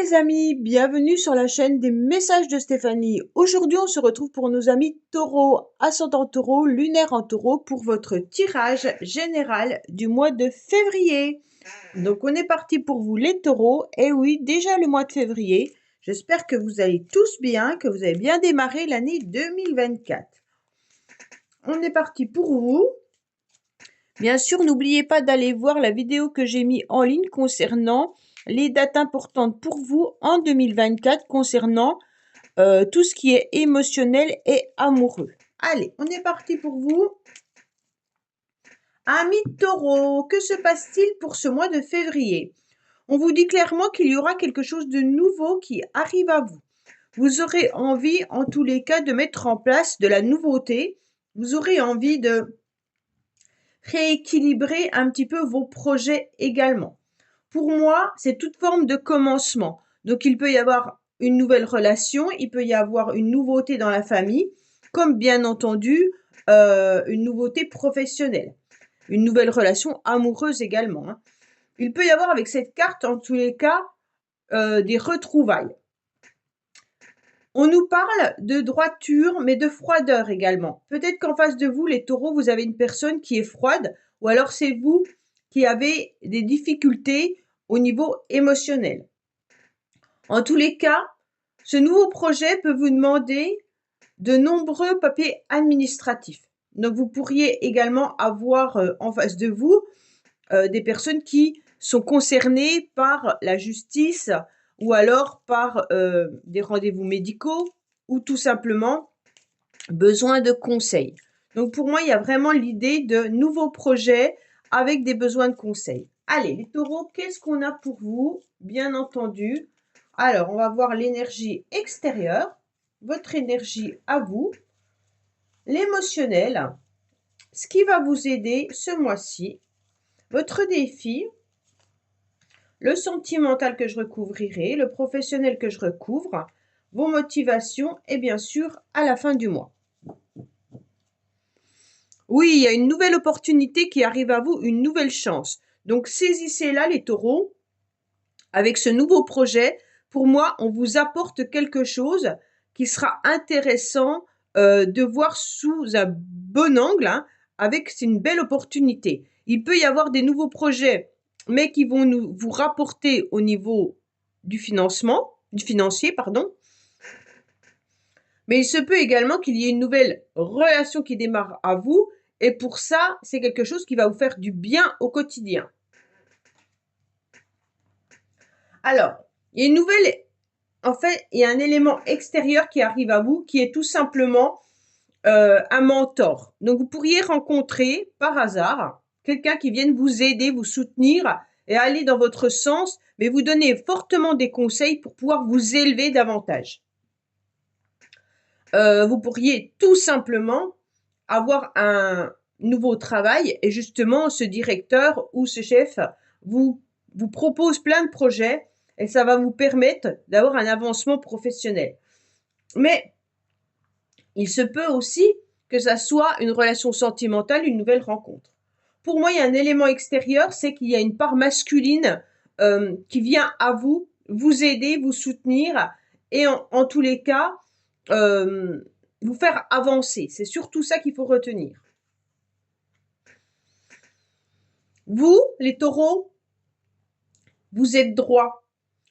les amis, bienvenue sur la chaîne des messages de Stéphanie. Aujourd'hui, on se retrouve pour nos amis taureaux, ascendant taureau, lunaire en taureau pour votre tirage général du mois de février. Donc, on est parti pour vous les taureaux. Et oui, déjà le mois de février. J'espère que vous allez tous bien, que vous avez bien démarré l'année 2024. On est parti pour vous. Bien sûr, n'oubliez pas d'aller voir la vidéo que j'ai mise en ligne concernant les dates importantes pour vous en 2024 concernant tout ce qui est émotionnel et amoureux. Allez, on est parti pour vous. Amis taureaux, que se passe-t-il pour ce mois de février? On vous dit clairement qu'il y aura quelque chose de nouveau qui arrive à vous. Vous aurez envie, en tous les cas, de mettre en place de la nouveauté. Vous aurez envie de rééquilibrer un petit peu vos projets également. Pour moi, c'est toute forme de commencement. Donc, il peut y avoir une nouvelle relation, il peut y avoir une nouveauté dans la famille, comme bien entendu une nouveauté professionnelle, une nouvelle relation amoureuse également. Il peut y avoir avec cette carte, en tous les cas, des retrouvailles. On nous parle de droiture, mais de froideur également. Peut-être qu'en face de vous, les taureaux, vous avez une personne qui est froide, ou alors c'est vous qui avez des difficultés au niveau émotionnel. En tous les cas, ce nouveau projet peut vous demander de nombreux papiers administratifs. Donc, vous pourriez également avoir en face de vous des personnes qui sont concernées par la justice ou alors par des rendez-vous médicaux ou tout simplement besoin de conseils. Donc, pour moi, il y a vraiment l'idée de nouveaux projets avec des besoins de conseils. Allez, les taureaux, qu'est-ce qu'on a pour vous? Bien entendu. Alors, on va voir l'énergie extérieure, votre énergie à vous, l'émotionnel, ce qui va vous aider ce mois-ci, votre défi, le sentimental que je recouvrirai, le professionnel que je recouvre, vos motivations et bien sûr à la fin du mois. Oui, il y a une nouvelle opportunité qui arrive à vous, une nouvelle chance. Donc saisissez-la les taureaux avec ce nouveau projet. Pour moi, on vous apporte quelque chose qui sera intéressant de voir sous un bon angle, avec une belle opportunité. Il peut y avoir des nouveaux projets, mais qui vont vous rapporter au niveau du financier, pardon. Mais il se peut également qu'il y ait une nouvelle relation qui démarre à vous, et pour ça, c'est quelque chose qui va vous faire du bien au quotidien. Alors, il y a une nouvelle, en fait, il y a un élément extérieur qui arrive à vous, qui est tout simplement un mentor. Donc, vous pourriez rencontrer par hasard quelqu'un qui vienne vous aider, vous soutenir et aller dans votre sens, mais vous donner fortement des conseils pour pouvoir vous élever davantage. Vous pourriez tout simplement avoir un nouveau travail et justement ce directeur ou ce chef vous propose plein de projets et ça va vous permettre d'avoir un avancement professionnel. Mais il se peut aussi que ça soit une relation sentimentale, une nouvelle rencontre. Pour moi, il y a un élément extérieur, c'est qu'il y a une part masculine qui vient à vous aider, vous soutenir et en tous les cas, vous faire avancer. C'est surtout ça qu'il faut retenir. Vous, les taureaux, vous êtes droits.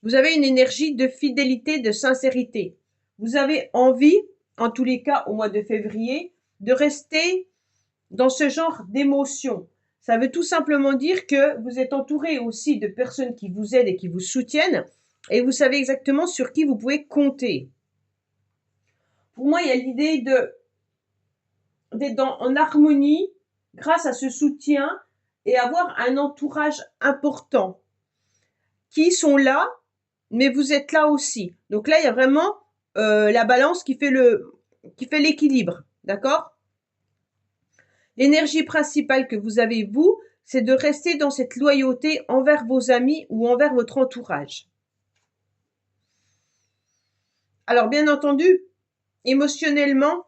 Vous avez une énergie de fidélité, de sincérité. Vous avez envie, en tous les cas au mois de février, de rester dans ce genre d'émotion. Ça veut tout simplement dire que vous êtes entouré aussi de personnes qui vous aident et qui vous soutiennent et vous savez exactement sur qui vous pouvez compter. Pour moi, il y a l'idée d'être en harmonie grâce à ce soutien et avoir un entourage important qui sont là, mais vous êtes là aussi. Donc là, il y a vraiment la balance qui fait l'équilibre, d'accord? L'énergie principale que vous avez, vous, c'est de rester dans cette loyauté envers vos amis ou envers votre entourage. Alors, bien entendu, émotionnellement,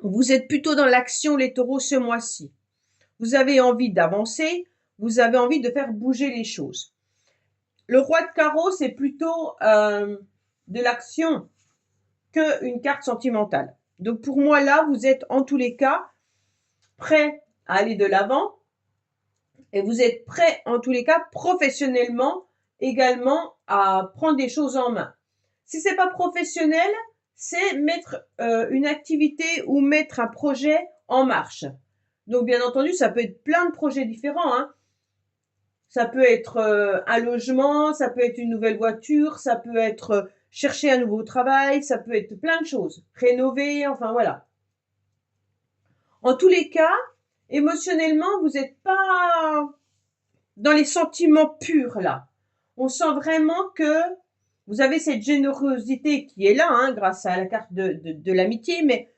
vous êtes plutôt dans l'action, les taureaux, ce mois-ci. Vous avez envie d'avancer, vous avez envie de faire bouger les choses. le roi de carreau, c'est plutôt de l'action qu'une carte sentimentale. Donc pour moi, là, vous êtes en tous les cas prêt à aller de l'avant et vous êtes prêt en tous les cas professionnellement également à prendre des choses en main. Si c'est pas professionnel, c'est mettre une activité ou mettre un projet en marche. Donc bien entendu, ça peut être plein de projets différents, hein. Ça peut être un logement, ça peut être une nouvelle voiture, ça peut être chercher un nouveau travail, ça peut être plein de choses. Rénover, enfin voilà. En tous les cas, émotionnellement, vous n'êtes pas dans les sentiments purs là. On sent vraiment que vous avez cette générosité qui est là, hein, grâce à la carte de l'amitié, mais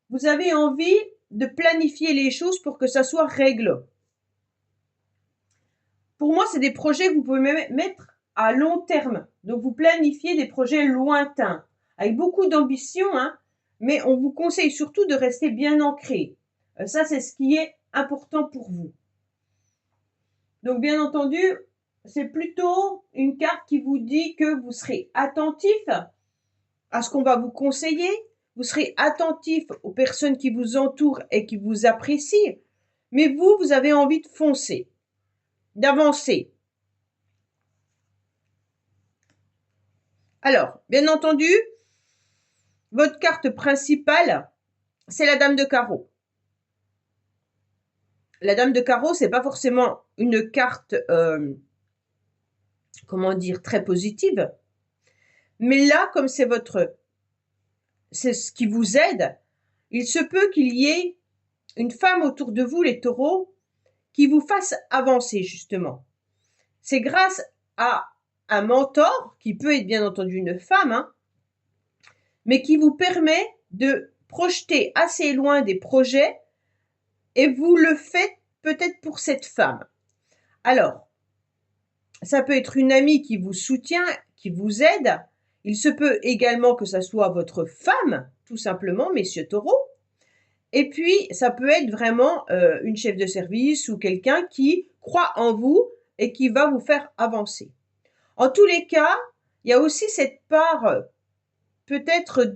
vous avez envie de planifier les choses pour que ça soit réglé. Pour moi, c'est des projets que vous pouvez mettre à long terme. Donc, vous planifiez des projets lointains, avec beaucoup d'ambition, hein, mais on vous conseille surtout de rester bien ancré. Ça, c'est ce qui est important pour vous. Donc, bien entendu, c'est plutôt une carte qui vous dit que vous serez attentif à ce qu'on va vous conseiller, vous serez attentif aux personnes qui vous entourent et qui vous apprécient, mais vous avez envie de foncer, d'avancer. Alors, bien entendu, votre carte principale, c'est la dame de carreau. La dame de carreau, c'est pas forcément une carte, comment dire, très positive. Mais là, comme c'est ce qui vous aide, il se peut qu'il y ait une femme autour de vous, les taureaux, qui vous fasse avancer, justement. C'est grâce à un mentor, qui peut être bien entendu une femme, hein, mais qui vous permet de projeter assez loin des projets et vous le faites peut-être pour cette femme. Alors, ça peut être une amie qui vous soutient, qui vous aide. Il se peut également que ça soit votre femme, tout simplement, messieurs taureaux. Et puis, ça peut être vraiment une chef de service ou quelqu'un qui croit en vous et qui va vous faire avancer. En tous les cas, il y a aussi cette part peut-être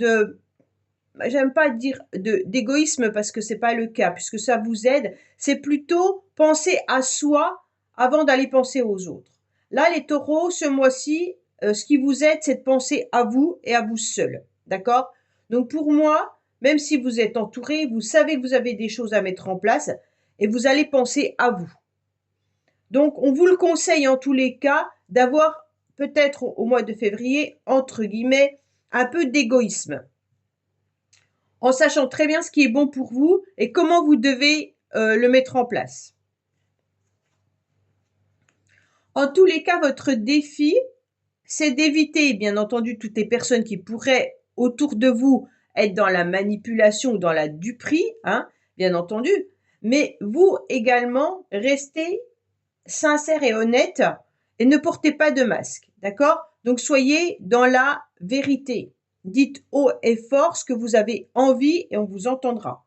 j'aime pas dire d'égoïsme parce que c'est pas le cas, puisque ça vous aide. C'est plutôt penser à soi avant d'aller penser aux autres. Là, les taureaux, ce mois-ci, ce qui vous aide, c'est de penser à vous et à vous seul. D'accord? Donc pour moi, même si vous êtes entouré, vous savez que vous avez des choses à mettre en place et vous allez penser à vous. Donc on vous le conseille en tous les cas d'avoir peut-être au mois de février, entre guillemets, un peu d'égoïsme, en sachant très bien ce qui est bon pour vous et comment vous devez le mettre en place. En tous les cas, votre défi, c'est d'éviter, bien entendu, toutes les personnes qui pourraient, autour de vous, être dans la manipulation ou dans la duperie, hein, bien entendu, mais vous également, restez sincère et honnête et ne portez pas de masque, d'accord? Donc, soyez dans la vérité. Dites haut et fort ce que vous avez envie et on vous entendra.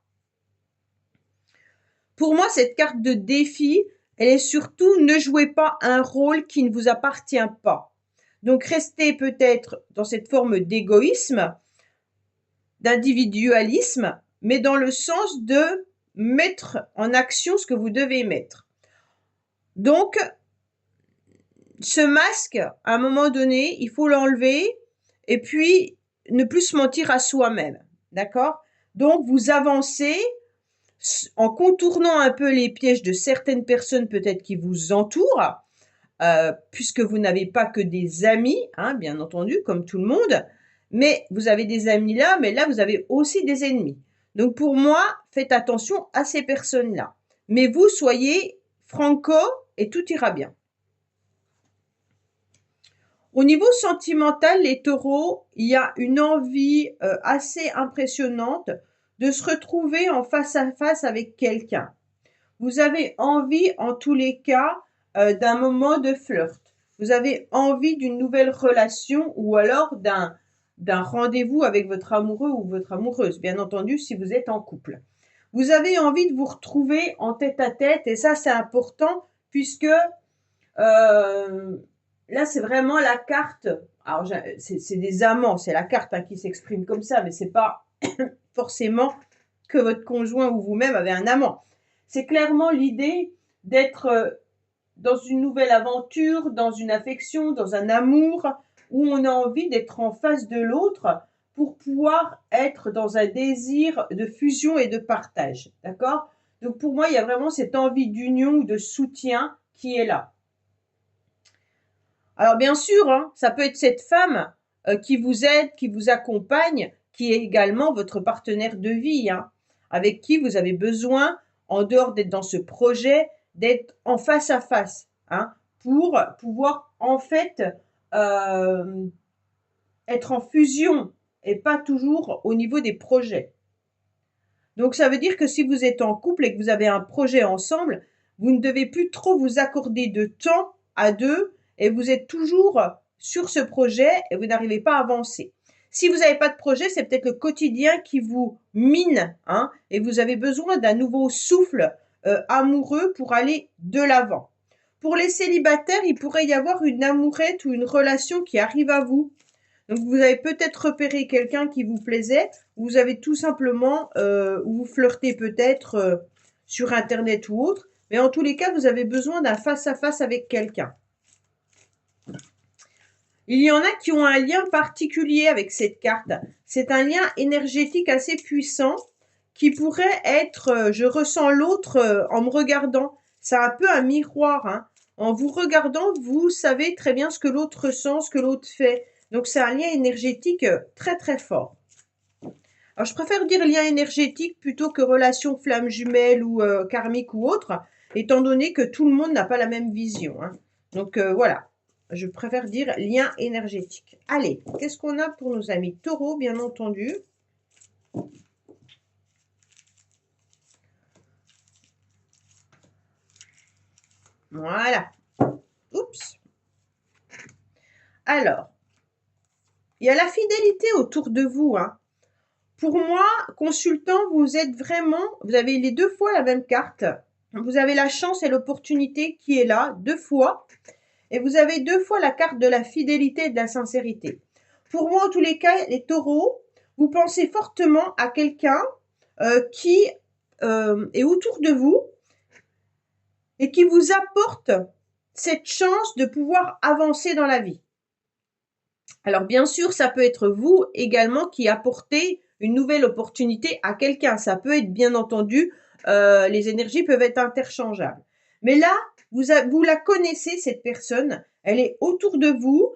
Pour moi, cette carte de défi, elle est surtout ne jouez pas un rôle qui ne vous appartient pas. Donc, restez peut-être dans cette forme d'égoïsme, d'individualisme, mais dans le sens de mettre en action ce que vous devez mettre. Donc, ce masque, à un moment donné, il faut l'enlever et puis ne plus se mentir à soi-même. D'accord? Donc, vous avancez en contournant un peu les pièges de certaines personnes peut-être qui vous entourent, puisque vous n'avez pas que des amis, hein, bien entendu, comme tout le monde, mais vous avez des amis là, mais là, vous avez aussi des ennemis. Donc, pour moi, faites attention à ces personnes-là. Mais vous, soyez franco et tout ira bien. Au niveau sentimental, les taureaux, il y a une envie assez impressionnante de se retrouver en face à face avec quelqu'un. Vous avez envie, en tous les cas, d'un moment de flirt. Vous avez envie d'une nouvelle relation ou alors d'un rendez-vous avec votre amoureux ou votre amoureuse, bien entendu, si vous êtes en couple. Vous avez envie de vous retrouver en tête à tête et ça, c'est important puisque là, c'est vraiment la carte. Alors, c'est des amants, c'est la carte hein, qui s'exprime comme ça, mais c'est pas forcément que votre conjoint ou vous-même avez un amant. C'est clairement l'idée d'être dans une nouvelle aventure, dans une affection, dans un amour, où on a envie d'être en face de l'autre pour pouvoir être dans un désir de fusion et de partage. D'accord? Donc pour moi, il y a vraiment cette envie d'union ou de soutien qui est là. Alors bien sûr, hein, ça peut être cette femme qui vous aide, qui vous accompagne, qui est également votre partenaire de vie, hein, avec qui vous avez besoin, en dehors d'être dans ce projet, d'être en face à face, hein, pour pouvoir en fait euh, être en fusion et pas toujours au niveau des projets. Donc ça veut dire que si vous êtes en couple et que vous avez un projet ensemble, vous ne devez plus trop vous accorder de temps à deux et vous êtes toujours sur ce projet et vous n'arrivez pas à avancer. Si vous n'avez pas de projet, c'est peut-être le quotidien qui vous mine, hein, et vous avez besoin d'un nouveau souffle amoureux pour aller de l'avant. Pour les célibataires, il pourrait y avoir une amourette ou une relation qui arrive à vous. Donc vous avez peut-être repéré quelqu'un qui vous plaisait, ou vous avez tout simplement, ou vous flirtez peut-être sur Internet ou autre, mais en tous les cas, vous avez besoin d'un face-à-face avec quelqu'un. Il y en a qui ont un lien particulier avec cette carte. C'est un lien énergétique assez puissant qui pourrait être je ressens l'autre en me regardant. C'est un peu un miroir, hein. En vous regardant, vous savez très bien ce que l'autre ressent, ce que l'autre fait. Donc c'est un lien énergétique très très fort. Alors je préfère dire lien énergétique plutôt que relation flamme jumelle ou karmique ou autre, étant donné que tout le monde n'a pas la même vision, hein. Donc voilà, je préfère dire lien énergétique. Allez, qu'est-ce qu'on a pour nos amis taureaux, bien entendu? Voilà. Oups. Alors, il y a la fidélité autour de vous, hein. Pour moi, consultant, vous êtes vraiment, vous avez les deux fois la même carte. Vous avez la chance et l'opportunité qui est là, deux fois. Et vous avez deux fois la carte de la fidélité et de la sincérité. Pour moi, en tous les cas, les taureaux, vous pensez fortement à quelqu'un qui est autour de vous et qui vous apporte cette chance de pouvoir avancer dans la vie. Alors bien sûr, ça peut être vous également qui apportez une nouvelle opportunité à quelqu'un. Ça peut être bien entendu, les énergies peuvent être interchangeables. Mais là, vous la connaissez, cette personne, elle est autour de vous,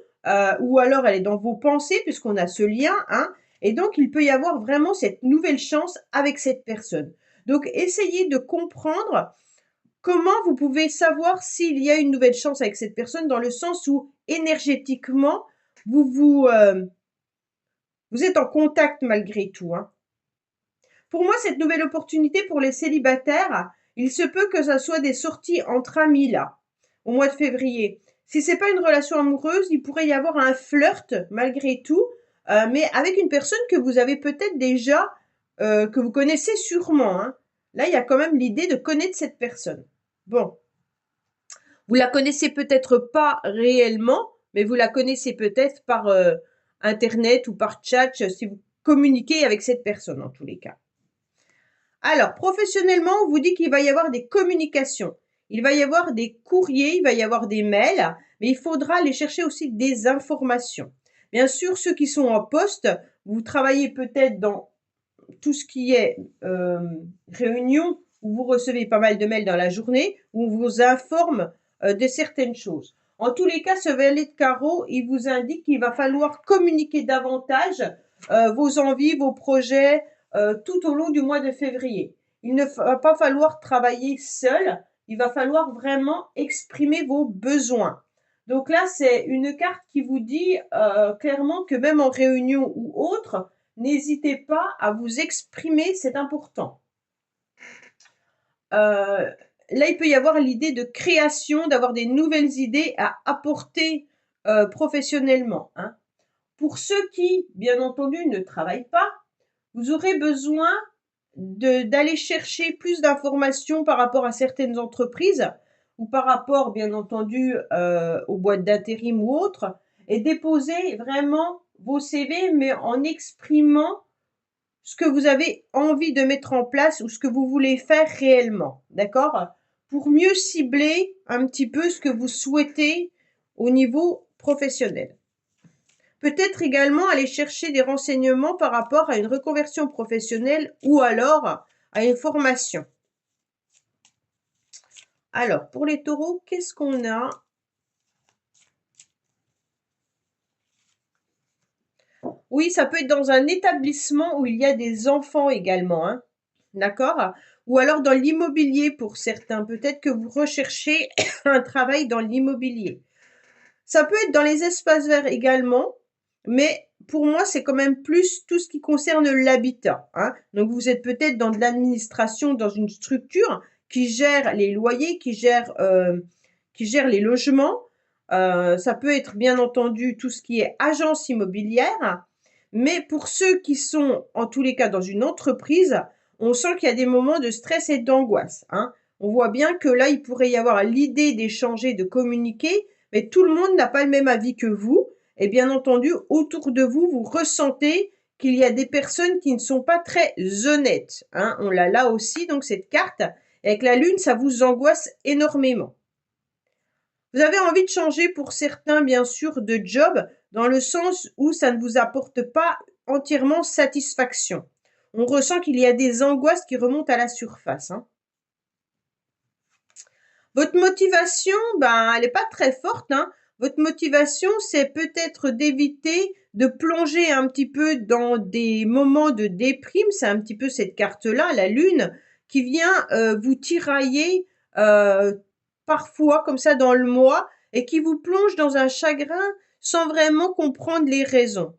ou alors elle est dans vos pensées, puisqu'on a ce lien, hein, et donc il peut y avoir vraiment cette nouvelle chance avec cette personne. Donc essayez de comprendre comment vous pouvez savoir s'il y a une nouvelle chance avec cette personne, dans le sens où énergétiquement, vous êtes en contact malgré tout, hein. Pour moi, cette nouvelle opportunité pour les célibataires, il se peut que ça soit des sorties entre amis là, au mois de février. Si c'est pas une relation amoureuse, il pourrait y avoir un flirt malgré tout, mais avec une personne que vous avez peut-être déjà, que vous connaissez sûrement, hein. Là, il y a quand même l'idée de connaître cette personne. Bon, vous la connaissez peut-être pas réellement, mais vous la connaissez peut-être par Internet ou par chat, si vous communiquez avec cette personne en tous les cas. Alors, professionnellement, on vous dit qu'il va y avoir des communications. Il va y avoir des courriers, il va y avoir des mails, mais il faudra aller chercher aussi des informations. Bien sûr, ceux qui sont en poste, vous travaillez peut-être dans tout ce qui est réunion, où vous recevez pas mal de mails dans la journée, où on vous informe de certaines choses. En tous les cas, ce valet de carreau, il vous indique qu'il va falloir communiquer davantage vos envies, vos projets, tout au long du mois de février. Il ne va pas falloir travailler seul, il va falloir vraiment exprimer vos besoins. Donc là, c'est une carte qui vous dit clairement que même en réunion ou autre, n'hésitez pas à vous exprimer, c'est important. Là, il peut y avoir l'idée de création, d'avoir des nouvelles idées à apporter professionnellement, hein. Pour ceux qui, bien entendu, ne travaillent pas, vous aurez besoin d'aller chercher plus d'informations par rapport à certaines entreprises ou par rapport, bien entendu, aux boîtes d'intérim ou autres, et déposez vraiment vos CV, mais en exprimant ce que vous avez envie de mettre en place ou ce que vous voulez faire réellement, d'accord? Pour mieux cibler un petit peu ce que vous souhaitez au niveau professionnel. Peut-être également aller chercher des renseignements par rapport à une reconversion professionnelle ou alors à une formation. Alors, pour les taureaux, qu'est-ce qu'on a? Oui, ça peut être dans un établissement où il y a des enfants également, hein. D'accord? Ou alors dans l'immobilier pour certains. Peut-être que vous recherchez un travail dans l'immobilier. Ça peut être dans les espaces verts également, mais pour moi, c'est quand même plus tout ce qui concerne l'habitat, hein. Donc, vous êtes peut-être dans de l'administration, dans une structure qui gère les loyers, qui gère les logements. Ça peut être bien entendu tout ce qui est agence immobilière, mais pour ceux qui sont en tous les cas dans une entreprise, on sent qu'il y a des moments de stress et d'angoisse, hein. On voit bien que là, il pourrait y avoir l'idée d'échanger, de communiquer, mais tout le monde n'a pas le même avis que vous. Et bien entendu, autour de vous, vous ressentez qu'il y a des personnes qui ne sont pas très honnêtes, hein. On l'a là aussi, donc cette carte. Avec la lune, ça vous angoisse énormément. Vous avez envie de changer pour certains, bien sûr, de job, dans le sens où ça ne vous apporte pas entièrement satisfaction. On ressent qu'il y a des angoisses qui remontent à la surface, hein. Votre motivation, ben, elle n'est pas très forte, hein. Votre motivation, c'est peut-être d'éviter de plonger un petit peu dans des moments de déprime. C'est un petit peu cette carte-là, la lune, qui vient vous tirailler parfois comme ça dans le mois et qui vous plonge dans un chagrin sans vraiment comprendre les raisons.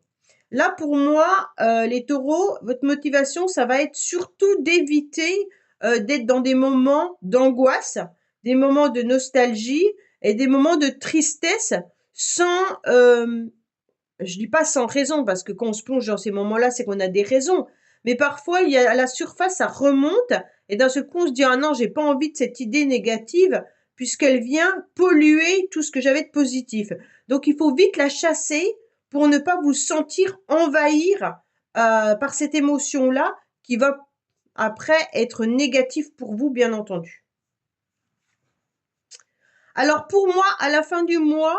Là, pour moi, les taureaux, votre motivation, ça va être surtout d'éviter d'être dans des moments d'angoisse, des moments de nostalgie et des moments de tristesse sans, je dis pas sans raison, parce que quand on se plonge dans ces moments-là, c'est qu'on a des raisons. Mais parfois, il y a à la surface, ça remonte, et d'un seul coup, on se dit, ah non, j'ai pas envie de cette idée négative, puisqu'elle vient polluer tout ce que j'avais de positif. Donc, il faut vite la chasser pour ne pas vous sentir envahir par cette émotion-là qui va après être négative pour vous, bien entendu. Alors pour moi, à la fin du mois,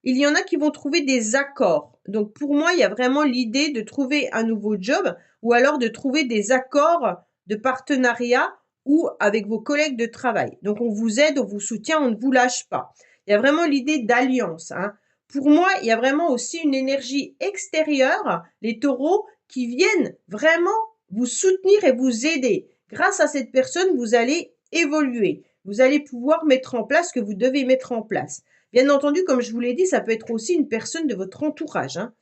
il y en a qui vont trouver des accords. Donc pour moi, il y a vraiment l'idée de trouver un nouveau job ou alors de trouver des accords de partenariat ou avec vos collègues de travail. Donc on vous aide, on vous soutient, on ne vous lâche pas. Il y a vraiment l'idée d'alliance, hein. Pour moi, il y a vraiment aussi une énergie extérieure, les taureaux, qui viennent vraiment vous soutenir et vous aider. Grâce à cette personne, vous allez évoluer. Vous allez pouvoir mettre en place ce que vous devez mettre en place. Bien entendu, comme je vous l'ai dit, ça peut être aussi une personne de votre entourage, hein.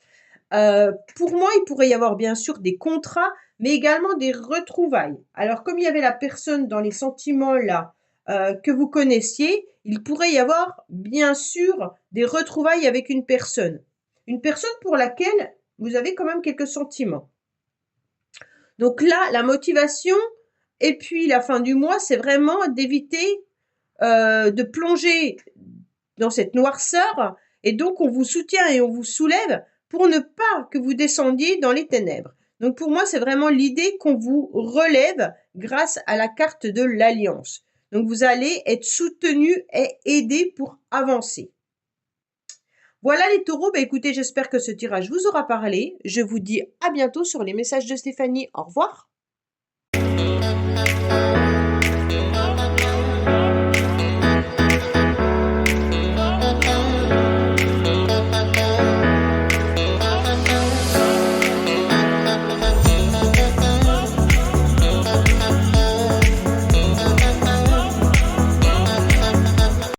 Pour moi, il pourrait y avoir bien sûr des contrats, mais également des retrouvailles. Alors, comme il y avait la personne dans les sentiments là que vous connaissiez, il pourrait y avoir bien sûr des retrouvailles avec une personne pour laquelle vous avez quand même quelques sentiments. Donc là, la motivation et puis la fin du mois, c'est vraiment d'éviter de plonger dans cette noirceur et donc on vous soutient et on vous soulève pour ne pas que vous descendiez dans les ténèbres. Donc pour moi, c'est vraiment l'idée qu'on vous relève grâce à la carte de l'alliance. Donc vous allez être soutenu et aidé pour avancer. Voilà les taureaux, bah écoutez, j'espère que ce tirage vous aura parlé. Je vous dis à bientôt sur les messages de Stéphanie. Au revoir.